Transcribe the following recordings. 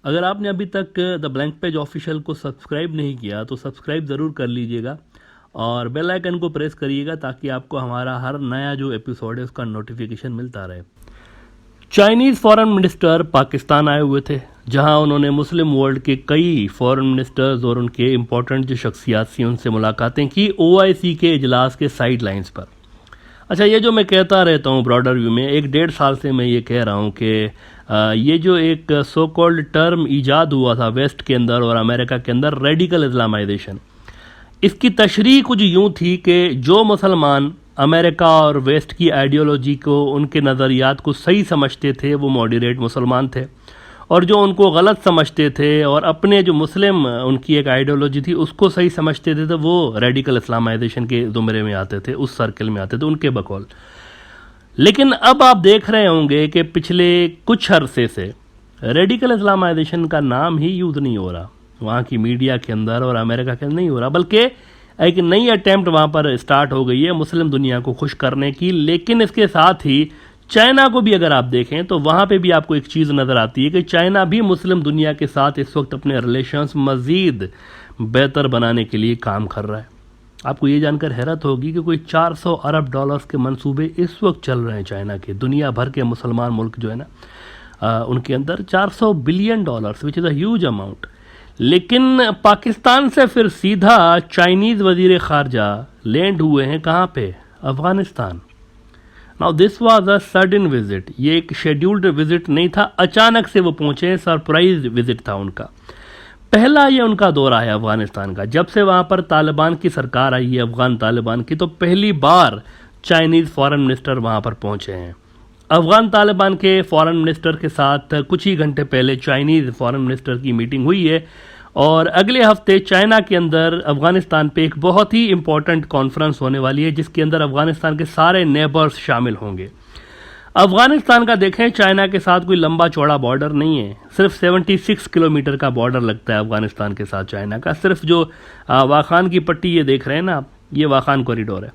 अगर आपने अभी तक द ब्लैंक पेज ऑफिशियल को सब्सक्राइब नहीं किया तो सब्सक्राइब ज़रूर कर लीजिएगा और बेल आइकन को प्रेस करिएगा ताकि आपको हमारा हर नया जो एपिसोड है उसका नोटिफिकेशन मिलता रहे। चाइनीज़ फॉरेन मिनिस्टर पाकिस्तान आए हुए थे, जहां उन्होंने मुस्लिम वर्ल्ड के कई फॉरेन मिनिस्टर्स और उनके इम्पोर्टेंट जो शख्सियात थी उनसे मुलाकातें की OIC के इजलास के साइड लाइन्स पर। अच्छा, ये जो मैं कहता रहता हूँ ब्रॉडर व्यू में, 1-1.5 साल से मैं ये कह रहा हूँ कि ये जो एक सो कॉल्ड टर्म ईजाद हुआ था वेस्ट के अंदर और अमेरिका के अंदर, रेडिकल इस्लामाइजेशन, इसकी तशरीह कुछ यूँ थी कि जो मुसलमान अमेरिका और वेस्ट की आइडियोलॉजी को, उनके नज़रियात को सही समझते थे वो मॉडरेट मुसलमान थे, और जो उनको गलत समझते थे और अपने जो मुस्लिम उनकी एक आइडियोलॉजी थी उसको सही समझते थे तो वो रेडिकल इस्लामाइजेशन के ज़ुमरे में आते थे, उस सर्कल में आते थे उनके बकौल। लेकिन अब आप देख रहे होंगे कि पिछले कुछ अरसे से रेडिकल इस्लामाइजेशन का नाम ही यूज़ नहीं हो रहा वहाँ की मीडिया के अंदर और अमेरिका के अंदर नहीं हो रहा, बल्कि एक नई अटैम्प्ट वहाँ पर स्टार्ट हो गई है मुस्लिम दुनिया को खुश करने की। लेकिन इसके साथ ही चाइना को भी अगर आप देखें तो वहाँ पे भी आपको एक चीज़ नज़र आती है कि चाइना भी मुस्लिम दुनिया के साथ इस वक्त अपने रिलेशंस मज़ीद बेहतर बनाने के लिए काम कर रहा है। आपको ये जानकर हैरत होगी कि कोई 400 अरब डॉलर्स के मंसूबे इस वक्त चल रहे हैं चाइना के। दुनिया भर के मुसलमान मुल्क जो है ना उनके अंदर 400 billion dollars, which is a huge amount. लेकिन पाकिस्तान से फिर सीधा चाइनीज़ वज़ीर ख़ारजा लैंड हुए हैं कहाँ पे? Afghanistan. Now this was a sudden visit, ये एक शेड्यूल्ड विजिट नहीं था, अचानक से वो पहुँचे, सरप्राइज विजिट था उनका। पहला ये उनका दौरा है अफ़गानिस्तान का। जब से वहाँ पर तालिबान की सरकार आई है, अफ़गान तालिबान की, तो पहली बार चाइनीज़ फॉरेन मिनिस्टर वहाँ पर पहुँचे हैं। अफ़गान तालिबान के फॉरेन मिनिस्टर के साथ कुछ ही घंटे पहले चाइनीज़ फॉरेन मिनिस्टर की मीटिंग हुई है और अगले हफ्ते चाइना के अंदर अफ़गानिस्तान पे एक बहुत ही इम्पॉर्टेंट कॉन्फ्रेंस होने वाली है जिसके अंदर अफ़गानिस्तान के सारे नेबर्स शामिल होंगे। अफ़गानिस्तान का देखें, चाइना के साथ कोई लंबा चौड़ा बॉर्डर नहीं है, सिर्फ 76 किलोमीटर का बॉर्डर लगता है अफ़गानिस्तान के साथ चाइना का। सिर्फ जो वाखान की पट्टी ये देख रहे हैं ना आप, ये वाखान कॉरिडोर है।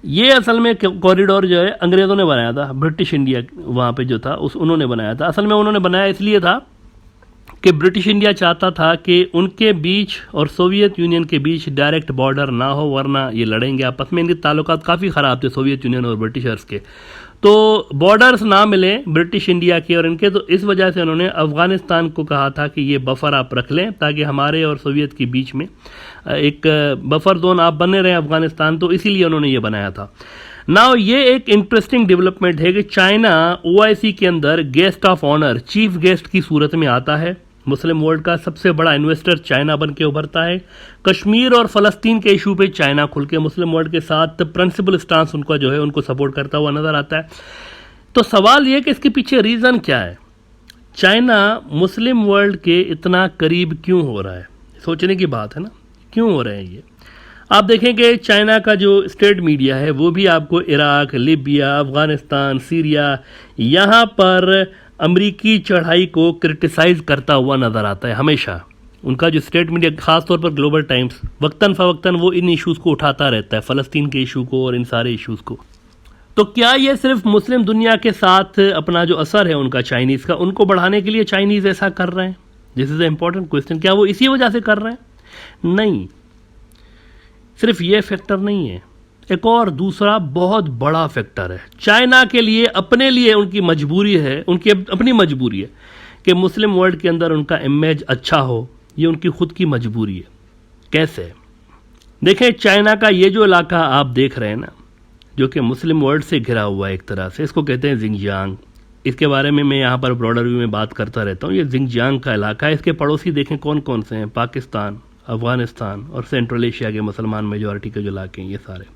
ये असल में कॉरिडोर जो है अंग्रेज़ों ने बनाया था, ब्रिटिश इंडिया वहाँ पे जो था उन्होंने बनाया था। असल में उन्होंने बनाया इसलिए था कि ब्रिटिश इंडिया चाहता था कि उनके बीच और सोवियत यूनियन के बीच डायरेक्ट बॉर्डर ना हो, वरना ये लड़ेंगे आपस में। इनके ताल्लुकात काफ़ी ख़राब थे सोवियत यूनियन और ब्रिटिशर्स के, तो बॉर्डर्स ना मिले ब्रिटिश इंडिया के और इनके, तो इस वजह से उन्होंने अफ़गानिस्तान को कहा था कि ये बफ़र आप रख लें ताकि हमारे और सोवियत के बीच में एक बफ़र जोन आप बने रहें अफ़गानिस्तान, तो इसीलिए उन्होंने ये बनाया था। नाउ ये एक इंटरेस्टिंग डेवलपमेंट है कि चाइना OIC के अंदर guest of honour, chief guest की सूरत में आता है। मुस्लिम वर्ल्ड का सबसे बड़ा इन्वेस्टर चाइना बन के उभरता है। कश्मीर और फ़लस्तीन के इशू पे चाइना खुल के मुस्लिम वर्ल्ड के साथ प्रिंसिपल स्टांस उनका जो है उनको सपोर्ट करता हुआ नज़र आता है। तो सवाल ये कि इसके पीछे रीज़न क्या है? चाइना मुस्लिम वर्ल्ड के इतना करीब क्यों हो रहा है? सोचने की बात है ना, क्यों हो रहे हैं ये? आप देखें कि चाइना का जो स्टेट मीडिया है वो भी आपको इराक, लीबिया, अफ़गानिस्तान, सीरिया, यहाँ पर अमरीकी चढ़ाई को क्रिटिसाइज़ करता हुआ नज़र आता है हमेशा। उनका जो स्टेट मीडिया, ख़ास तौर पर ग्लोबल टाइम्स, वक्तन फ़वक्तन वो इन इश्यूज़ को उठाता रहता है, फ़लस्तीन के इशू को और इन सारे इश्यूज़ को। तो क्या ये सिर्फ मुस्लिम दुनिया के साथ अपना जो असर है उनका चाइनीज़ का, उनको बढ़ाने के लिए चाइनीज़ ऐसा कर रहे हैं? This is a important question. क्या वो इसी वजह से कर रहे हैं? नहीं, सिर्फ ये फैक्टर नहीं है, एक और दूसरा बहुत बड़ा फैक्टर है। चाइना के लिए, अपने लिए उनकी मजबूरी है, उनकी अपनी मजबूरी है कि मुस्लिम वर्ल्ड के अंदर उनका इमेज अच्छा हो, ये उनकी खुद की मजबूरी है। कैसे? देखें, चाइना का ये जो इलाका आप देख रहे हैं ना, जो कि मुस्लिम वर्ल्ड से घिरा हुआ है एक तरह से, इसको कहते हैं जिंगजियांग। इसके बारे में मैं यहाँ पर ब्रॉडर व्यू में बात करता रहता हूँ। ये जिंगजियांग का इलाका है। इसके पड़ोसी देखें कौन कौन से हैं? पाकिस्तान, अफ़गानिस्तान और सेंट्रल एशिया के मुसलमान मेजॉरिटी के जो इलाके हैं ये सारे।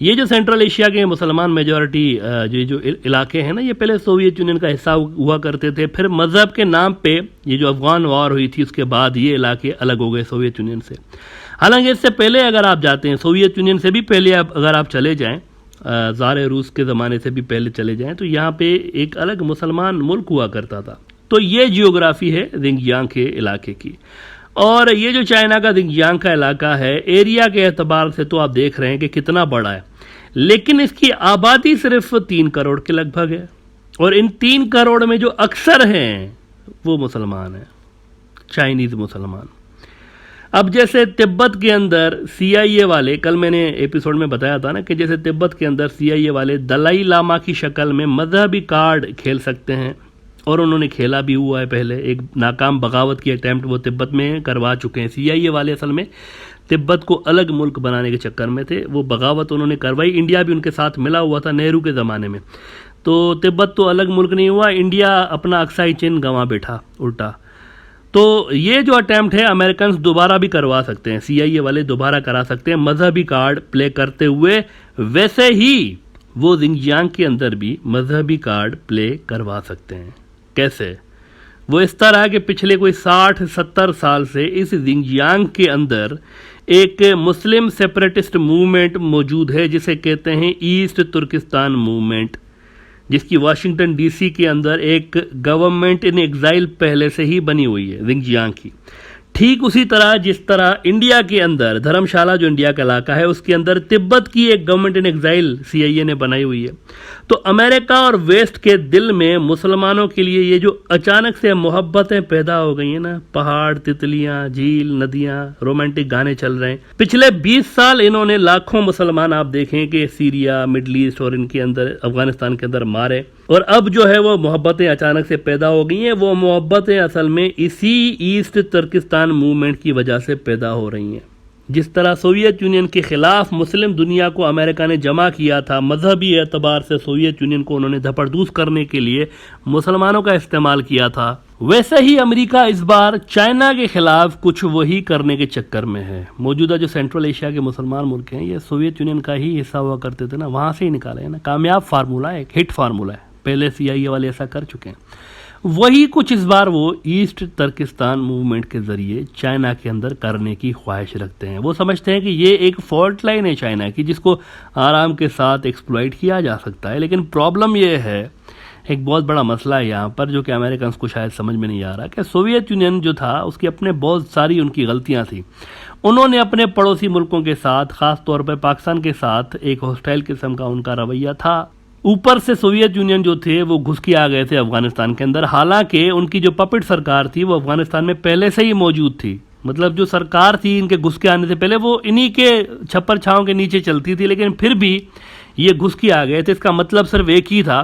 ये जो सेंट्रल एशिया के मुसलमान मेजॉरिटी जो इलाके हैं ना, ये पहले सोवियत यूनियन का हिस्सा हुआ करते थे। फिर मज़हब के नाम पे ये जो अफ़गान वार हुई थी उसके बाद ये इलाके अलग हो गए सोवियत यूनियन से। हालांकि इससे पहले अगर आप जाते हैं, सोवियत यूनियन से भी पहले अगर आप चले जाएँ, ज़ार रूस के ज़माने से भी पहले चले जाएँ, तो यहाँ पे एक अलग मुसलमान मुल्क हुआ करता था। तो ये जियोग्राफी है जिंगजियांग के इलाके की। और ये जो चाइना का जिंगजियांग का इलाका है, एरिया के एतबार से तो आप देख रहे हैं कि कितना बड़ा है, लेकिन इसकी आबादी सिर्फ 3 करोड़ के लगभग है और इन 3 करोड़ में जो अक्सर हैं वो मुसलमान हैं। चाइनीज मुसलमान। अब जैसे तिब्बत के अंदर CIA वाले, कल मैंने एपिसोड में बताया था ना कि जैसे तिब्बत के अंदर CIA वाले दलाई लामा की शक्ल में मजहबी कार्ड खेल सकते हैं, और उन्होंने खेला भी हुआ है। पहले एक नाकाम बगावत की अटैम्प्ट वो तिब्बत में करवा चुके हैं। CIA वाले असल में तिब्बत को अलग मुल्क बनाने के चक्कर में थे, वो बगावत उन्होंने करवाई। इंडिया भी उनके साथ मिला हुआ था नेहरू के ज़माने में। तो तिब्बत तो अलग मुल्क नहीं हुआ, इंडिया अपना अक्साई चिन्ह गंवा बैठा उल्टा। तो ये जो अटैम्प्ट है अमेरिकन दोबारा भी करवा सकते हैं, CIA वाले दोबारा करा सकते हैं मजहबी कार्ड प्ले करते हुए। वैसे ही वो जिंगजियांग के अंदर भी मजहबी कार्ड प्ले करवा सकते हैं। कैसे? वो इस तरह के पिछले कोई 60-70 साल से इस जिंगजियांग के अंदर एक मुस्लिम सेपरेटिस्ट मूवमेंट मौजूद है जिसे कहते हैं ईस्ट तुर्किस्तान मूवमेंट, जिसकी वाशिंगटन DC के अंदर एक गवर्नमेंट इन एग्जाइल पहले से ही बनी हुई है जिंगजियांग की। ठीक उसी तरह जिस तरह इंडिया के अंदर धर्मशाला जो इंडिया का इलाका है उसके अंदर तिब्बत की एक गवर्नमेंट इन एग्जाइल CIA ने बनाई हुई है। तो अमेरिका और वेस्ट के दिल में मुसलमानों के लिए ये जो अचानक से मोहब्बतें पैदा हो गई हैं ना, पहाड़, तितलियां, झील, नदियां, रोमांटिक गाने चल रहे हैं। पिछले 20 साल इन्होंने लाखों मुसलमान आप देखें कि सीरिया, मिडल ईस्ट और इनके अंदर, अफगानिस्तान के अंदर मारे, और अब जो है वो मोहब्बतें अचानक से पैदा हो गई हैं। वो मोहब्बतें असल में इसी ईस्ट तुर्किस्तान मूवमेंट की वजह से पैदा हो रही हैं। जिस तरह सोवियत यूनियन के खिलाफ मुस्लिम दुनिया को अमेरिका ने जमा किया था, मजहबी एतबार से सोवियत यूनियन को उन्होंने धपड़दूस करने के लिए मुसलमानों का इस्तेमाल किया था, वैसे ही अमेरिका इस बार चाइना के खिलाफ कुछ वही करने के चक्कर में है। मौजूदा जो सेंट्रल एशिया के मुसलमान मुल्क हैं ये सोवियत यूनियन का ही हिस्सा हुआ करते थे ना, वहाँ से ही निकाले हैं ना। कामयाब फार्मूला है, एक हिट फार्मूला है, पहले CIA वाले ऐसा कर चुके हैं। वही कुछ इस बार वो ईस्ट तुर्किस्तान मूवमेंट के जरिए चाइना के अंदर करने की ख्वाहिश रखते हैं। वो समझते हैं कि ये एक फॉल्ट लाइन है चाइना की, जिसको आराम के साथ एक्सप्लॉइट किया जा सकता है। लेकिन प्रॉब्लम ये है, एक बहुत बड़ा मसला है यहाँ पर जो कि अमेरिकन को शायद समझ में नहीं आ रहा, कि सोवियत यूनियन जो था उसकी अपने बहुत सारी उनकी गलतियाँ थी। उन्होंने अपने पड़ोसी मुल्कों के साथ, ख़ास तौर पर पाकिस्तान के साथ, एक हॉस्टाइल किस्म का उनका रवैया था। ऊपर से सोवियत यूनियन जो थे वो घुस के आ गए थे अफगानिस्तान के अंदर। हालांकि उनकी जो पपेट सरकार थी वो अफगानिस्तान में पहले से ही मौजूद थी, मतलब जो सरकार थी इनके घुस के आने से पहले वो इन्हीं के छप्पर छांव के नीचे चलती थी, लेकिन फिर भी ये घुस के आ गए थे। इसका मतलब सिर्फ एक ही था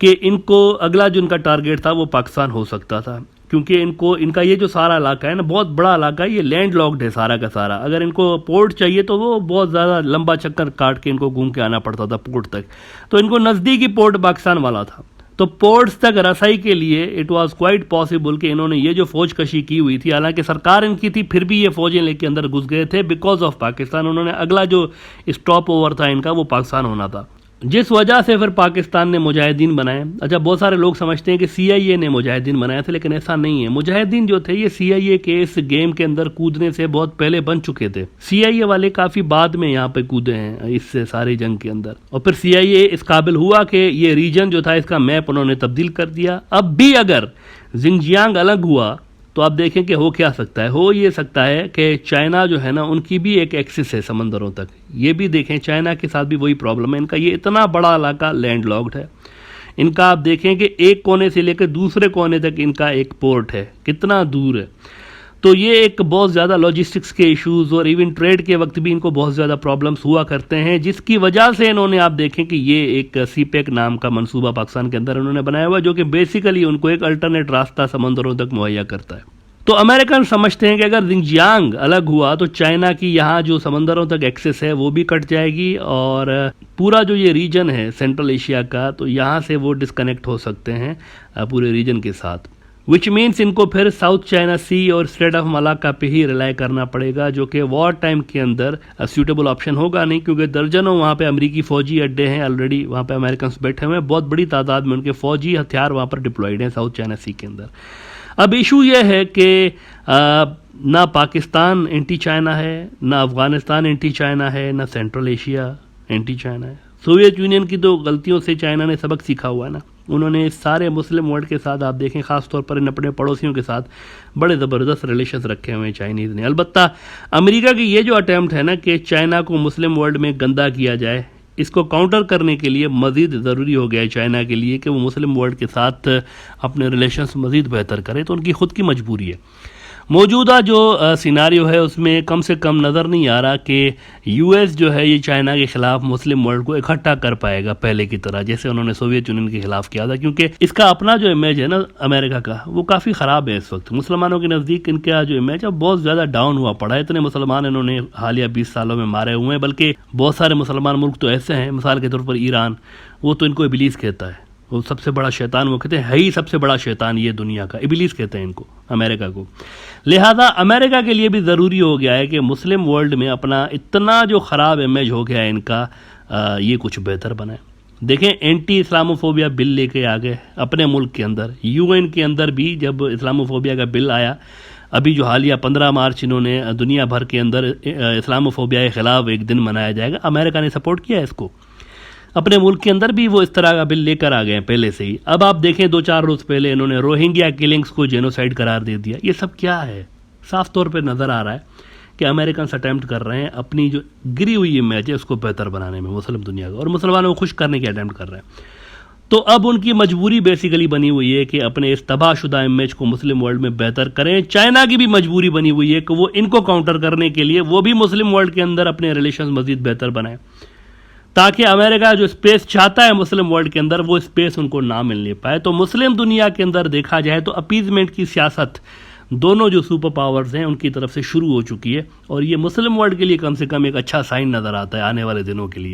कि इनको अगला जो इनका टारगेट था वो पाकिस्तान हो सकता था, क्योंकि इनका ये जो सारा इलाका है ना, बहुत बड़ा इलाका है, ये लैंड लॉक्ड है सारा का सारा। अगर इनको पोर्ट चाहिए तो वो बहुत ज़्यादा लंबा चक्कर काट के इनको घूम के आना पड़ता था पोर्ट तक। तो इनको नज़दीकी पोर्ट पाकिस्तान वाला था, तो पोर्ट्स तक रसाई के लिए इट वाज क्वाइट पॉसिबल कि इन्होंने ये जो फौज कशी की हुई थी, हालांकि सरकार इनकी थी, फिर भी ये फौजें लेके अंदर घुस गए थे बिकॉज ऑफ पाकिस्तान। उन्होंने अगला जो स्टॉप ओवर था इनका वो पाकिस्तान होना था, जिस वजह से फिर पाकिस्तान ने मुजाहिदीन बनाए। अच्छा, बहुत सारे लोग समझते हैं कि CIA ने मुजाहिदीन बनाए थे, लेकिन ऐसा नहीं है। मुजाहिदीन जो थे ये CIA के इस गेम के अंदर कूदने से बहुत पहले बन चुके थे। CIA वाले काफ़ी बाद में यहाँ पे कूदे हैं इस सारी जंग के अंदर, और फिर CIA इस काबिल हुआ कि ये रीजन जो था इसका मैप उन्होंने तब्दील कर दिया। अब भी अगर जिंगजियांग अलग हुआ तो आप देखें कि हो क्या सकता है। हो ये सकता है कि चाइना जो है ना, उनकी भी एक एक्सिस है समंदरों तक। ये भी देखें, चाइना के साथ भी वही प्रॉब्लम है, इनका ये इतना बड़ा इलाका लैंड लॉक्ड है। इनका आप देखें कि एक कोने से लेकर दूसरे कोने तक इनका एक पोर्ट है, कितना दूर है। तो ये एक बहुत ज़्यादा लॉजिस्टिक्स के इश्यूज़ और इवन ट्रेड के वक्त भी इनको बहुत ज़्यादा प्रॉब्लम्स हुआ करते हैं, जिसकी वजह से इन्होंने आप देखें कि ये एक CPEC नाम का मंसूबा पाकिस्तान के अंदर उन्होंने बनाया हुआ, जो कि बेसिकली उनको एक अल्टरनेट रास्ता समंदरों तक मुहैया करता है। तो अमेरिकन समझते हैं कि अगर जिंगजियांग अलग हुआ तो चाइना की यहाँ जो समंदरों तक एक्सेस है वो भी कट जाएगी, और पूरा जो ये रीजन है सेंट्रल एशिया का, तो यहाँ से वो डिस्कनेक्ट हो सकते हैं पूरे रीजन के साथ। विच मीन्स इनको फिर साउथ चाइना सी और स्ट्रेट ऑफ मलाक्का पे ही रिलाई करना पड़ेगा, जो कि वॉर टाइम के अंदर सूटेबल ऑप्शन होगा नहीं, क्योंकि दर्जनों वहाँ पे अमेरिकी फौजी अड्डे हैं ऑलरेडी, वहाँ पे अमेरिकन बैठे हुए हैं, बहुत बड़ी तादाद में उनके फौजी हथियार वहाँ पर डिप्लॉयड हैं साउथ चाइना सी के अंदर। अब इशू ये है कि ना पाकिस्तान एंटी चाइना है, ना अफगानिस्तान एंटी चाइना है, ना सेंट्रल एशिया एंटी चाइना है। सोवियत यूनियन की तो गलतियों से चाइना ने सबक सीखा हुआ है ना, उन्होंने सारे मुस्लिम वर्ल्ड के साथ आप देखें, ख़ास तौर पर इन अपने पड़ोसियों के साथ बड़े ज़बरदस्त रिलेशंस रखे हुए हैं चाइनीज़ ने। अलबत्ता अमेरिका की ये जो अटैम्प्ट है ना कि चाइना को मुस्लिम वर्ल्ड में गंदा किया जाए, इसको काउंटर करने के लिए मज़ीद ज़रूरी हो गया है चाइना के लिए कि वो मुस्लिम वर्ल्ड के साथ अपने रिलेशंस मज़ीद बेहतर करे। तो उनकी ख़ुद की मजबूरी है। मौजूदा जो सिनारियो है उसमें कम से कम नज़र नहीं आ रहा कि यूएस जो है ये चाइना के ख़िलाफ़ मुस्लिम वर्ल्ड को इकट्ठा कर पाएगा पहले की तरह, जैसे उन्होंने सोवियत यूनियन के ख़िलाफ़ किया था, क्योंकि इसका अपना जो इमेज है ना अमेरिका का, वो काफ़ी ख़राब है इस वक्त। मुसलमानों के नज़दीक इनका जो इमेज है बहुत ज़्यादा डाउन हुआ पड़ा है। इतने मुसलमान इन्होंने हालिया 20 सालों में मारे हुए हैं, बल्कि बहुत सारे मुसलमान मुल्क तो ऐसे हैं, मिसाल के तौर पर ईरान, वो तो इनको इबलीस कहता है, वो सबसे बड़ा शैतान वो कहते हैं, है ही सबसे बड़ा शैतान ये दुनिया का, इबलीस कहते हैं इनको, अमेरिका को। लिहाजा अमेरिका के लिए भी ज़रूरी हो गया है कि मुस्लिम वर्ल्ड में अपना इतना जो ख़राब इमेज हो गया है इनका, ये कुछ बेहतर बनाए। देखें, एंटी इस्लामोफोबिया बिल लेके आ गए अपने मुल्क के अंदर, यूएन के अंदर भी जब इस्लामोफोबिया का बिल आया, अभी जो हालिया 15 मार्च इन्होंने दुनिया भर के अंदर इस्लामोफोबिया के ख़िलाफ़ एक दिन मनाया जाएगा, अमेरिका ने सपोर्ट किया है इसको। अपने मुल्क के अंदर भी वो इस तरह का बिल लेकर आ गए हैं पहले से ही। अब आप देखें 2-4 रोज़ पहले इन्होंने रोहिंग्या किलिंग्स को जेनोसाइड करार दे दिया। ये सब क्या है? साफ तौर पे नज़र आ रहा है कि अमेरिकन अटैम्प्ट कर रहे हैं अपनी जो गिरी हुई इमेज है उसको बेहतर बनाने में मुस्लिम दुनिया का, और मुसलमानों को खुश करने की अटैम्प्ट कर रहे हैं। तो अब उनकी मजबूरी बेसिकली बनी हुई है कि अपने इस तबाहशुदा इमेज को मुस्लिम वर्ल्ड में बेहतर करें। चाइना की भी मजबूरी बनी हुई है कि वो इनको काउंटर करने के लिए वो भी मुस्लिम वर्ल्ड के अंदर अपने रिलेशन मज़ीद बेहतर बनाएं, ताकि अमेरिका जो स्पेस चाहता है मुस्लिम वर्ल्ड के अंदर वो स्पेस उनको ना मिलने पाए। तो मुस्लिम दुनिया के अंदर देखा जाए तो अपीजमेंट की सियासत दोनों जो सुपर पावर्स हैं उनकी तरफ से शुरू हो चुकी है, और ये मुस्लिम वर्ल्ड के लिए कम से कम एक अच्छा साइन नज़र आता है आने वाले दिनों के लिए।